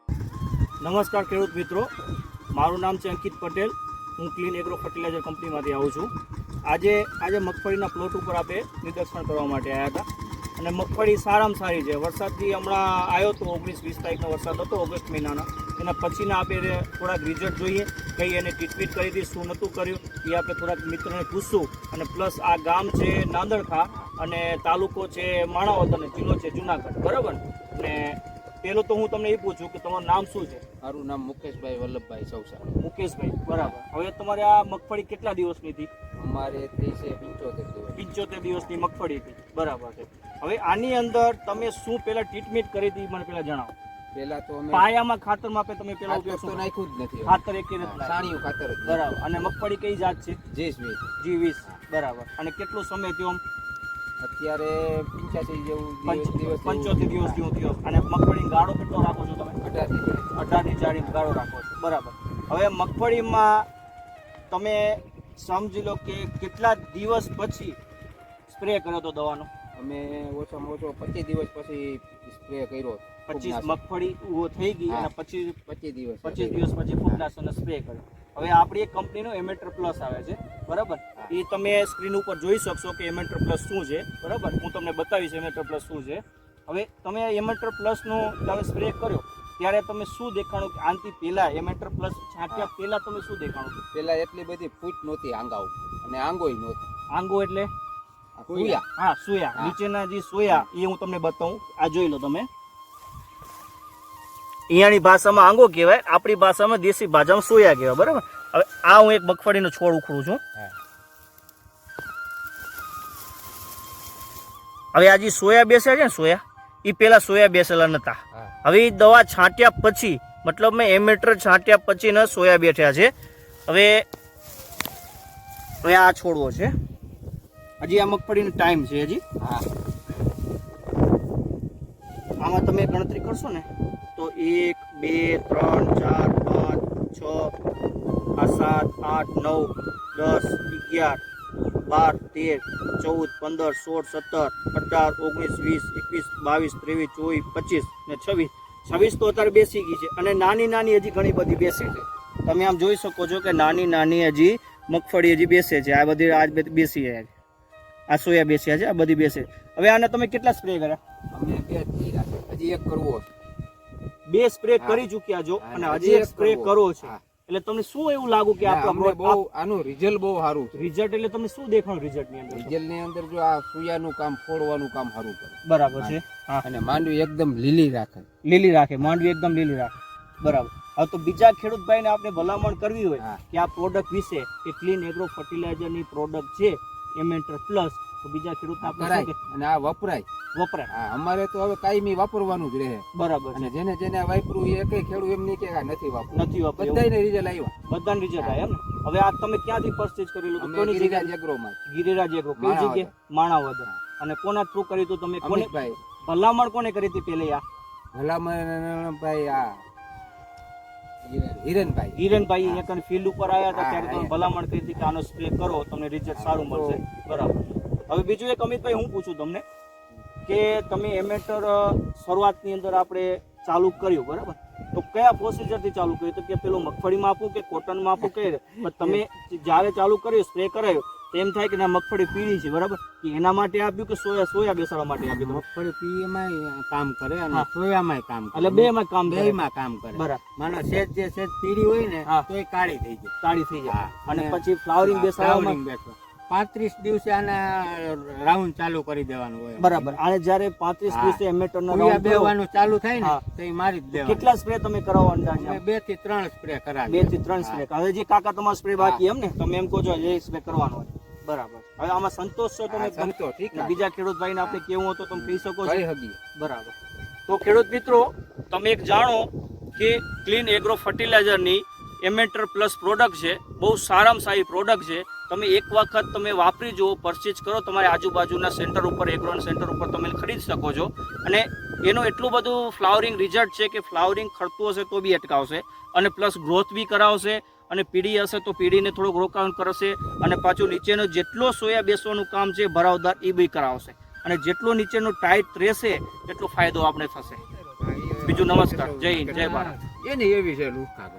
નમસ્કાર ખેડૂત મિત્રો, મારું નામ છે અંકિત પટેલ. હું ક્લીન એગ્રો ફર્ટિલાઇઝર કંપનીમાંથી આવું છું. આજે મગફળીના પ્લોટ ઉપર આપણે નિરીક્ષણ કરવા માટે આવ્યા હતા અને મગફળી સારામાં સારી છે. વરસાદથી હમણાં આવ્યો તો 19-20 તારીખનો વરસાદ હતો ઓગસ્ટ મહિનાના. એના પછીના આપણે થોડાક રિઝલ્ટ જોઈએ, કઈ એને ટ્રીટમેન્ટ કરી હતી, શું નહોતું કર્યું એ આપણે થોડાક મિત્રોને પૂછશું. અને પ્લસ આ ગામ છે નાંદરખા અને તાલુકો છે માણાવદ અને જિલ્લો છે જુનાગઢ, બરાબર. અને પેલો તો હું તમને એ પૂછું કે તમારું નામ શું છે? મારું નામ મુકેશભાઈ વલ્લભભાઈ ચૌસા. મુકેશભાઈ, બરાબર. હવે તમારે આ મગફળી કેટલા દિવસની હતી? અમારે 75 દિવસની મગફળી હતી, બરાબર છે. હવે આની અંદર તમે શું પેલા ટ્રીટમેન્ટ કરી હતી મને પેલા જણાવો. પેલા તો અમે પાયામાં ખાતરમાં આપે તમે પેલા ઉપયોગ તો નાખ્યું જ નથી, ખાતર એક નથી, સાણિયું ખાતર જ. બરાબર. અને મગફળી કઈ જાત છે? G20, બરાબર. અને કેટલો સમય થયો? અત્યારે 85 જેવું 75 દિવસ જેવું થયો. અને મગફળી ગાળો કેટલો રાખો છો તમે? 18 ની જાળી ગાળો રાખો છો, બરાબર. હવે મગફળીમાં તમે સમજી લો કે કેટલા દિવસ પછી સ્પ્રે કર્યો તો દવાનો? અમે ઓછામાં ઓછો 25 દિવસ પછી સ્પ્રે કર્યો. 25 મગફળી થઈ ગઈ અને પછી 25 દિવસ પછી ફૂગનાશકનો સ્પ્રે કર્યો. હવે આપણી એક કંપનીનો એમેટર પ્લસ આવે છે, બરાબર. એ તમે સ્ક્રીન ઉપર જોઈ શકશો કે એમેટર પ્લસ શું છે, બરાબર. હું તમને બતાવીશ એમેટર પ્લસ શું છે. હવે તમે એમેટર પ્લસનો તમે સ્પ્રે કર્યો ત્યારે તમે શું દેખાણું કે આનથી પહેલા એમેટર પ્લસ છાંટ્યા પહેલા તમે શું દેખાણું? પેલા એટલી બધી ફૂટ નહોતી આંગાઓ અને આંગોય નહોતી. આંગો એટલે સોયા. હા, સોયા. નીચેના જે સોયા એ હું તમને બતાવું. આ જોઈ લો તમે. અહીંયાની ભાષામાં આંગો કહેવાય, આપણી ભાષામાં દેશી ભાષામાં સોયા કહેવાય, બરાબર. હવે આ હું એક મગફળીનો છોડ ઉખડું છું. હવે આ જે સોયા બેસે છે ને, સોયા એ પેલા સોયા બેસેલા નતા. હવે એ દવા છાંટ્યા પછી, મતલબ મેં એમેટર છાંટ્યા પછી ને સોયા બેઠ્યા છે. હવે આ છોડવો છે, હજી આ મગફળીનો ટાઈમ છે હજી. આમાં તમે ગણતરી કરશો ને તો 1, 2, 3, 4, 5, 6, 7, 8, 9, 10, 11, 12, 13, 14, 15, 16, 17, 18, 19, 20, 21, 22, 23, 24, 25 ને 26 તો અત્યારે બેસી ગઈ છે. અને નાની નાની હજી ઘણી બધી બેસે છે. તમે આમ જોઈ શકો છો કે નાની નાની હજી મગફળી હજી બેસે છે. આ બધી બેસી જાય છે. આ સોયા બેસ્યા છે, આ બધી બેસે. હવે આને તમે કેટલા સ્પ્રે કર્યા? અમે 2 હજી એક કરવો છે. 2 સ્પ્રે કરી ચૂક્યા છો અને હજી એક સ્પ્રે કરો છે. એટલે તમને શું એવું લાગુ કે આનું રિઝલ્ટ બહુ સારું છે? રિઝલ્ટ એટલે તમને શું દેખાણું રિઝલ્ટ ની અંદર? રિઝલ્ટ ની અંદર જો આ સુયાનું કામ, ફોડવાનું કામ સારું કરે, બરાબર છે. અને માંડવી એકદમ લીલી રાખે, માંડવી એકદમ લીલી રાખે, બરાબર. હવે તો બીજા ખેડૂત ભાઈને આપણે ભલામણ કરવી હોય કે આ પ્રોડક્ટ વિશે, કે ક્લીન એગ્રો ફર્ટિલાઇઝર ની પ્રોડક્ટ છે એમેટર પ્લસ, તો બીજા ખેડૂત આપણે અને આ વપરાય. અમારે તો હવે કાયમી વાપરવાનું જ રહે, બરાબર. અને જેને વાપર્યું એ કઈ ખેડૂત એમ નહીં કે નથી વાપર્યું, બધાને રિઝલ્ટ આવ્યા, બધાને રિઝલ્ટ આવ્યા એમ ને. હવે આ તમે ક્યાંથી પરચેઝ કરેલું? તો ગિરિરાજ એગ્રોમાં. ગિરિરાજ એગ્રો કઈ જગ્યાએ? માણાવદ. અને કોના થ્રુ કર્યું હતું તમે? કોને ભલામણ કોને કરી હતી પેલે? આ ભલામણ ભાઈ આ હિરેનભાઈ અહીંયા ફિલ્ડ ઉપર આવ્યા હતા ત્યારે તમે ભલામણ કરી હતી કે આનો સ્પ્રે કરો, તમને રિઝલ્ટ સારું મળશે, બરાબર. હવે બીજું એક અમિતભાઈ હું પૂછું તમને કે તમે એમેટર શરૂઆતની અંદર આપણે ચાલુ કર્યું, બરાબર. તો કયા પ્રોસિજરથી ચાલુ કર્યું? તો કે પેલું મગફળીમાં આપું કે કોટનમાં આપું કે તમે જ્યારે ચાલુ કર્યું સ્પ્રે કરાયો તો એમ થાય કે ના મગફળી પીળી છે, બરાબર, કે એના માટે આપ્યું કે સોયા બેસાડવા માટે આપ્યું? મગફળી પીળીમાં કામ કરે અને સોયામાં કામ કરે, એટલે બેમાં કામ કરે, બરાબર. માનો સેજ પીળી હોય ને તો એ કાળી થઈ જાય. અને પછી ફ્લાવરિંગ બેસાડવામાં 35 દિવસે આના રાઉન્ડ ચાલુ કરી દેવાનું હોય, બરાબર. અને જ્યારે 35 દિવસે એમેટર નો રાઉન્ડ બેવાનું ચાલુ થાય ને તો એ મારી જ દેવાનું. કેટલા સ્પ્રે તમે કરાવો અંદાજે? 2 થી 3 સ્પ્રે કરાવી. 2 થી 3 સ્પ્રે. હવે જે કાકા તમારો સ્પ્રે બાકી એમ ને, તમે એમ કહો છો એ સ્પ્રે કરવાનો હોય, બરાબર. હવે આમાં સંતોષ છો તમે? સંતોષ. બીજા ખેડૂત ભાઈને આપણે કેવું હતો તમે કહી શકો છો, બરાબર. તો ખેડૂત મિત્રો, તમે એક જાણો કે ક્લીન એગ્રો ફર્ટિલાઇઝર ની એમેટર પ્લસ પ્રોડક્ટ છે, બહુ સારામાં સારી પ્રોડક્ટ છે. તમે એક વખત તમે વાપરી જુઓ, પરચેજ કરો, તમારી આજુબાજુના સેન્ટર ઉપર, એગ્રોન સેન્ટર ઉપર તમે ખરીદી શકો છો. અને એનું એટલું બધું ફ્લાવરિંગ રિઝલ્ટ છે કે ફ્લાવરિંગ ખરતું હશે તો બી અટકાવશે, અને પ્લસ ગ્રોથ બી કરાવશે, અને પીડી હશે તો પીડીને થોડુંક રોકાણ કરશે, અને પાછું નીચેનો જેટલો સોયા બેસવાનું કામ છે ભરાવદાર એ બી કરાવશે, અને જેટલો નીચેનો ટાઈટ રહેશે એટલો ફાયદો આપણે થશે. બીજું નમસ્કાર, જય હિન્દ, જય ભારત. એની એવી છે લુખા.